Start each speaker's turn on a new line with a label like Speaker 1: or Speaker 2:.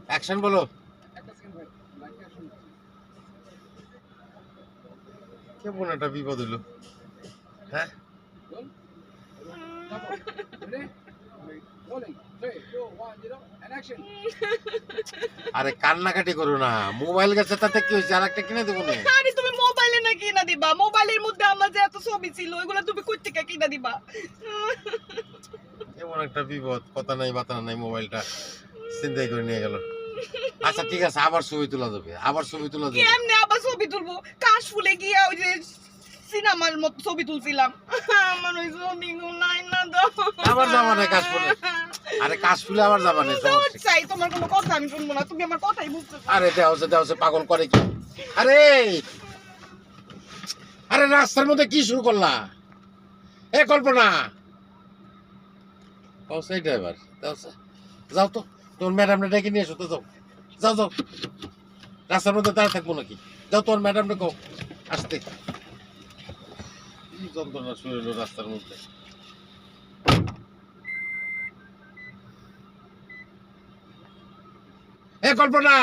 Speaker 1: Action বলো। কেমন একটা বিপদ হইলো। হ্যাঁ, আরে কান্নাকাটি করো না, মোবাইল গেছে তাতে কি হয়েছে, আর একটা কিনে দেবো না।
Speaker 2: আরে তুমি মোবাইলে না কিনা দিবা, মোবাইলের মধ্যে আমার যে এত ছবি ছিল ওইগুলো তুমি কই থেকে কিনা দিবা?
Speaker 1: এমন একটা বিপদ, কথা নাই বার্তা নাই, মোবাইলটা চিন্তাই করে নিয়ে গেল। আচ্ছা ঠিক আছে, আবার ছবি তোলা যাবে, আবার ছবি তোলা যাবে।
Speaker 2: কেমনে আবার ছবি তুলবো? কাশফুলে গিয়া ওই যে সিনেমার মতো ছবি তুলছিলাম। আমার ওই ছবিগুলো নাই না দাও।
Speaker 1: আবার যাবা না কাশফুলে? আরে কাশফুলে আবার যাবা না, সমস্যা কি?
Speaker 2: চাই তোমার কোনো কথা আমি শুনবো না, তুমি আমার কথাই বুঝতে চাও।
Speaker 1: আরে দেওয়া হচ্ছে পাগল করে কি? আরে আরে রাস্তার মধ্যে কি শুরু করলা? এ কল্পনা, সেই ড্রাইভার যাও তো, তোর ম্যাডামটা ডেকে নিয়ে এসো তো, যাও যাও যাও, রাস্তার মধ্যে দাঁড়িয়ে থাকবো নাকি? যাও তোর ম্যাডামটা কও আসতে। কি যন্ত্রণা শুরু হলো রাস্তার মধ্যে। এ কল্পনা,